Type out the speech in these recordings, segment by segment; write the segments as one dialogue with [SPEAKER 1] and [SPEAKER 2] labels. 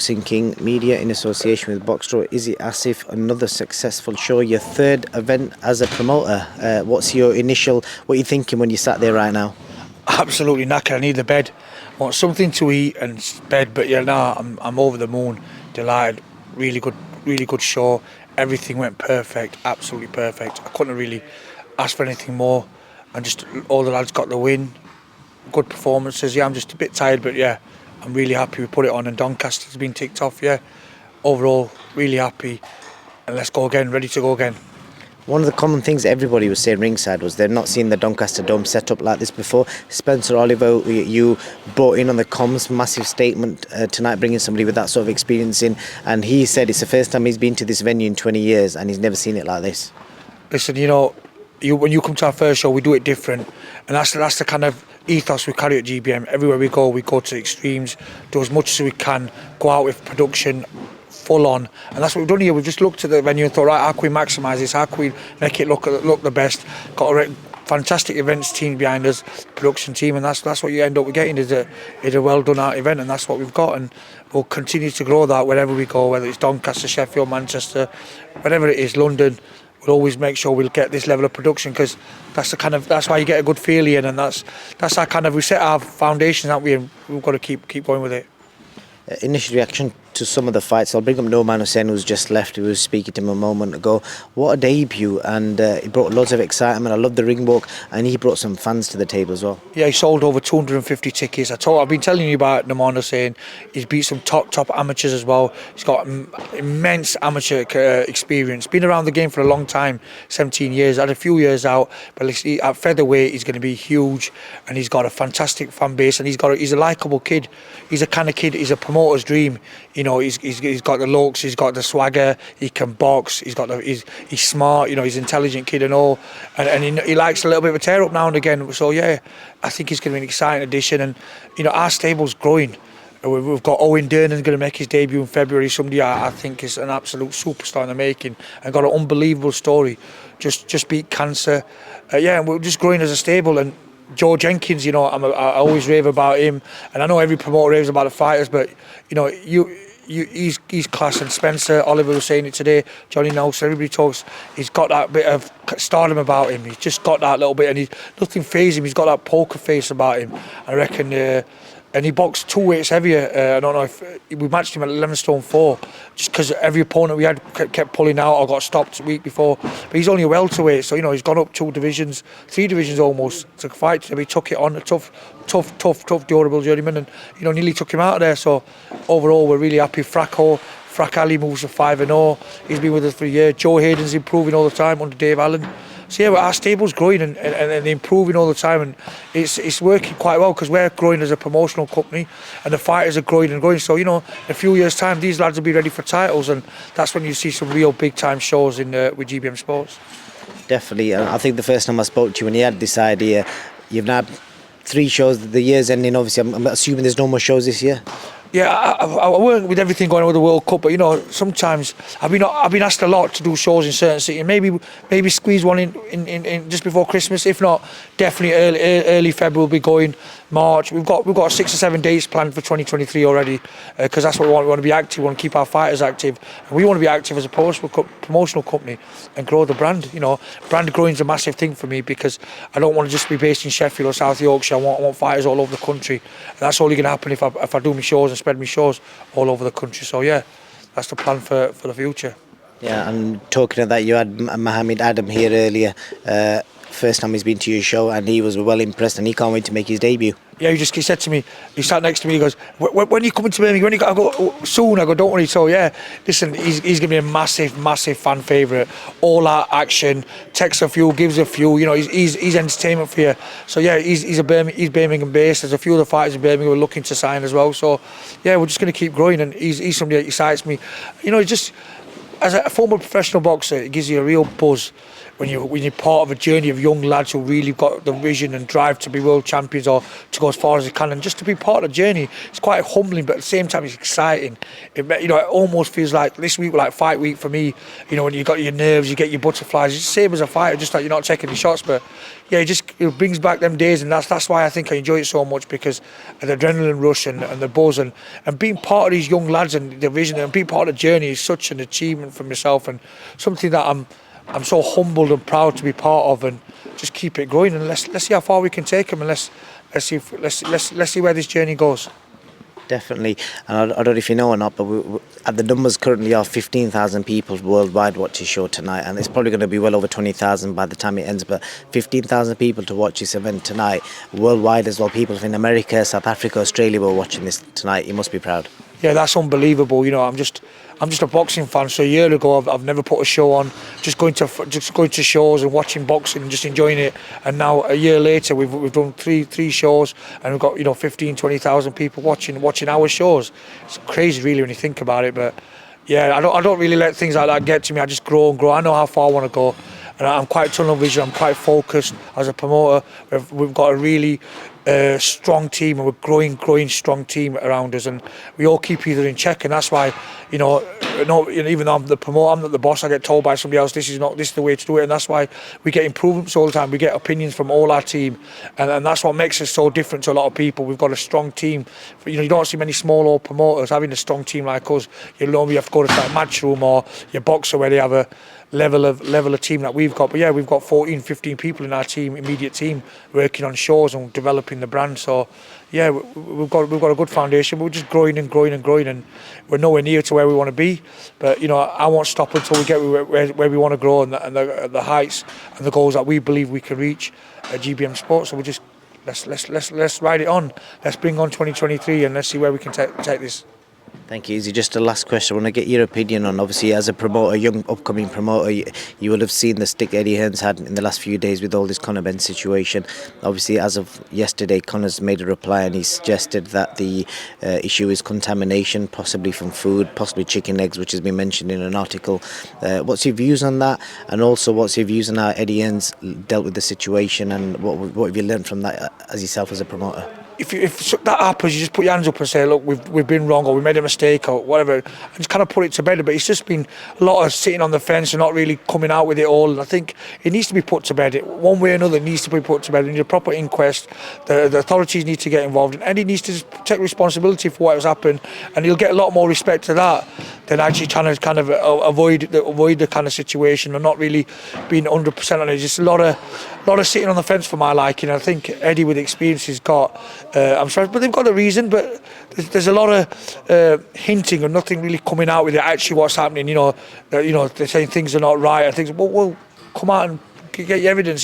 [SPEAKER 1] Boxing King, media in association with Boxstore. Izzy Asif, another successful show, your third event as a promoter. What are you thinking when you sat there right now?
[SPEAKER 2] Absolutely knackered. I need the bed. I want something to eat and bed. But yeah, nah, I'm over the moon, delighted. Really good show. Everything went perfect, absolutely perfect. I couldn't really ask for anything more. And just all the lads got the win. Good performances. Yeah, I'm just a bit tired, but yeah, I'm really happy we put it on. And Doncaster's been ticked off. Yeah, overall really happy. And let's go again. Ready to go again.
[SPEAKER 1] One of the common things everybody was saying ringside was they're not seeing the Doncaster Dome set up like this before. Spencer Oliver, you brought in on the comms, massive statement tonight, bringing somebody with that sort of experience in, and he said it's the first time he's been to this venue in 20 years and he's never seen it like this.
[SPEAKER 2] Listen, when you come to our first show, we do it different, and that's the kind of ethos we carry at GBM. Everywhere we go to extremes, do as much as we can, go out with production full on, and that's what we've done here. We've just looked at the venue and thought, right, how can we maximise this? How can we make it look the best? Got a fantastic events team behind us, production team, and that's what you end up getting is a well done art event, and that's what we've got, and we'll continue to grow that wherever we go, whether it's Doncaster, Sheffield, Manchester, whatever it is, London. We'll always make sure we'll get this level of production, because that's why you get a good feel here, and that's our kind of, we set our foundations, haven't we, and we've got to keep going with it.
[SPEAKER 1] Initial reaction to some of the fights. I'll bring up Noman Hussain, who's just left. We were speaking to him a moment ago. What a debut, and he brought loads of excitement. I love the ring walk, and he brought some fans to the table as well.
[SPEAKER 2] Yeah, he sold over 250 tickets. I've been telling you about Noman Hussain. He's beat some top amateurs as well. He's got immense amateur experience. Been around the game for a long time, 17 years. Had a few years out, but at featherweight he's going to be huge, and he's got a fantastic fan base, and he's a likeable kid. He's a kind of kid. He's a promoter's dream. He's got the looks, he's got the swagger, he can box, he's smart, he's an intelligent kid and all, and he likes a little bit of a tear up now and again. So yeah, I think he's going to be an exciting addition, and our stable's growing. We've got Owen Durnan's going to make his debut in February. Somebody I think is an absolute superstar in the making, and got an unbelievable story. Just beat cancer. And we're just growing as a stable. And Joe Jenkins, I always rave about him, and I know every promoter raves about the fighters, but he's class. And Spencer Oliver was saying it today, Johnny Nelson, everybody talks, he's got that bit of stardom about him. He's just got that little bit, and nothing phases him. He's got that poker face about him, I reckon. And he boxed 2 weights heavier. I don't know if we matched him at 11 stone 4, just because every opponent we had kept pulling out or got stopped the week before. But he's only a welterweight, so he's gone up 3 divisions almost to fight. He took it on, a tough, durable journeyman, and nearly took him out of there. So overall, we're really happy. Frak Ali moves to 5-0. He's been with us for a year. Joe Hayden's improving all the time under Dave Allen. So yeah, our stable's growing and improving all the time, and it's working quite well, because we're growing as a promotional company, and the fighters are growing and growing. So in a few years' time, these lads will be ready for titles, and that's when you see some real big time shows with GBM Sports.
[SPEAKER 1] Definitely. I think the first time I spoke to you when you had this idea, you've now had 3 shows. The year's ending. Obviously, I'm assuming there's no more shows this year.
[SPEAKER 2] Yeah, I work with everything going on with the World Cup, but sometimes I've been asked a lot to do shows in certain cities. Maybe squeeze one in just before Christmas. If not, definitely early February we'll be going. March. We've got 6 or 7 dates planned for 2023 already, because that's what we want. We want to be active. We want to keep our fighters active, and we want to be active as a promotional company and grow the brand. Brand growing is a massive thing for me, because I don't want to just be based in Sheffield or South Yorkshire. I want fighters all over the country, and that's only going to happen if I do my shows and spread my shows all over the country. So yeah, that's the plan for the future.
[SPEAKER 1] Yeah, and talking of that, you had Mohammed Adam here earlier. First time he's been to your show, and he was well impressed, and he can't wait to make his debut.
[SPEAKER 2] Yeah, he said to me, he sat next to me, he goes, when are you coming to Birmingham? I go, soon. I go, don't worry. So yeah, listen, he's going to be a massive fan favourite. All out action, texts a few, gives a few, he's entertainment for you. So yeah, he's Birmingham based. There's a few of the fighters in Birmingham who are looking to sign as well. So yeah, we're just going to keep growing, and he's somebody that excites me. as a former professional boxer, it gives you a real buzz when you're part of a journey of young lads who really got the vision and drive to be world champions or to go as far as they can, and just to be part of the journey. It's quite humbling, but at the same time it's exciting. It almost feels like this week was like fight week for me. When you got your nerves, you get your butterflies. It's the same as a fighter, just like you're not taking the shots, but yeah, it brings back them days, and that's why I think I enjoy it so much, because of the adrenaline rush and the buzz and being part of these young lads and the vision and being part of the journey is such an achievement for myself, and something that I'm so humbled and proud to be part of, and just keep it growing, and let's see how far we can take them, and let's see where this journey goes.
[SPEAKER 1] Definitely, and I don't know if you know or not, but at the numbers currently are 15,000 people worldwide watch this show tonight, and it's probably going to be well over 20,000 by the time it ends. But 15,000 people to watch this event tonight, worldwide as well. People in America, South Africa, Australia were watching this tonight. You must be proud.
[SPEAKER 2] Yeah, that's unbelievable. I'm just a boxing fan. So a year ago, I've never put a show on. Just going to shows and watching boxing and just enjoying it. And now a year later, we've done three shows, and we've got 15,000-20,000 people watching our shows. It's crazy, really, when you think about it. But yeah, I don't really let things like that get to me. I just grow and grow. I know how far I want to go, and I'm quite tunnel vision. I'm quite focused as a promoter. We've got a really strong team, and we're growing strong team around us, and we all keep each other in check. And that's why, even though I'm the promoter, I'm not the boss. I get told by somebody else this is the way to do it, and that's why we get improvements all the time. We get opinions from all our team, and that's what makes us so different to a lot of people. We've got a strong team. You don't see many small old promoters having a strong team like us. You have to go to that Matchroom or your Boxer, where they have a level of team that we've got. But yeah, we've got 14-15 people in our immediate team working on shows and developing the brand. So yeah, we've got a good foundation. We're just growing and growing and growing, and we're nowhere near to where we want to be. But I won't stop until we get where we want to grow, and the heights and the goals that we believe we can reach at GBM Sports. So we just let's ride it on. Let's bring on 2023, and let's see where we can take this.
[SPEAKER 1] Thank you, Izzy. Just a last question. I want to get your opinion on, obviously, as a promoter, young upcoming promoter, you will have seen the stick Eddie Hearn's had in the last few days with all this Conor Ben situation. Obviously, as of yesterday, Conor's made a reply, and he suggested that the issue is contamination, possibly from food, possibly chicken eggs, which has been mentioned in an article. What's your views on that? And also, what's your views on how Eddie Hearn's dealt with the situation, and what have you learned from that as yourself as a promoter?
[SPEAKER 2] If that happens, you just put your hands up and say, look, we've been wrong, or we made a mistake, or whatever, and just kind of put it to bed. But it's just been a lot of sitting on the fence and not really coming out with it all. And I think it needs to be put to bed. One way or another, it needs to be put to bed. We need a proper inquest. The authorities need to get involved, and Eddie needs to just take responsibility for what has happened. And he'll get a lot more respect to that than actually trying to kind of avoid the kind of situation and not really being 100% on it. Just a lot of sitting on the fence for my liking. I think Eddie, with the experience he's got, I'm sorry, but they've got a reason. But there's a lot of hinting and nothing really coming out with it. Actually, what's happening? They're saying things are not right and things. Well, come out and get your evidence.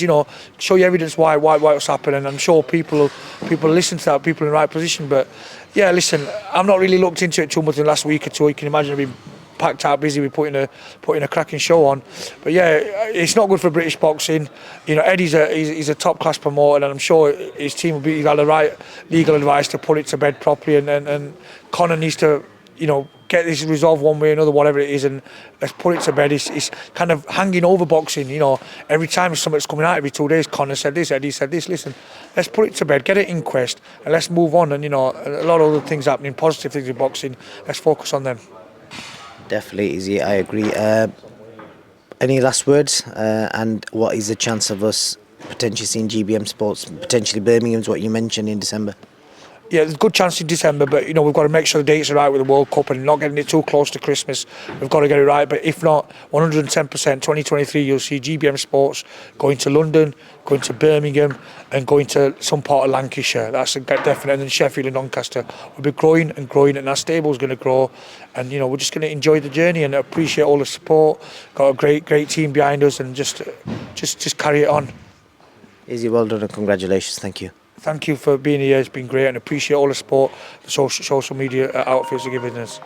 [SPEAKER 2] Show your evidence why what's happening. And I'm sure people listen to that. People in the right position. But yeah, listen, I've not really looked into it too much in the last week or two. You can imagine I've been packed out, busy with putting a cracking show on. But yeah, it's not good for British boxing. Eddie's he's a top class promoter, and I'm sure his team will be got the right legal advice to put it to bed properly. And Conor needs to get this resolved one way or another, whatever it is, and let's put it to bed. It's kind of hanging over boxing. Every time something's coming out every 2 days, Conor said this, Eddie said this. Listen, let's put it to bed, get an inquest, and let's move on. And a lot of other things happening, positive things in boxing. Let's focus on them.
[SPEAKER 1] Definitely, Izzy, I agree. Any last words? And what is the chance of us potentially seeing GBM Sports, potentially Birmingham's what you mentioned in December?
[SPEAKER 2] Yeah, there's a good chance in December, but we've got to make sure the dates are right with the World Cup and not getting it too close to Christmas. We've got to get it right, but if not, 110%, 2023, you'll see GBM Sports going to London, going to Birmingham, and going to some part of Lancashire. That's a definite. And then Sheffield and Doncaster will be growing and growing, and our stable's going to grow. And we're just going to enjoy the journey and appreciate all the support. Got a great team behind us, and just carry it on.
[SPEAKER 1] Izzy, well done and congratulations. Thank you.
[SPEAKER 2] Thank you for being here. It's been great, and appreciate all the support the social media outfits are giving us.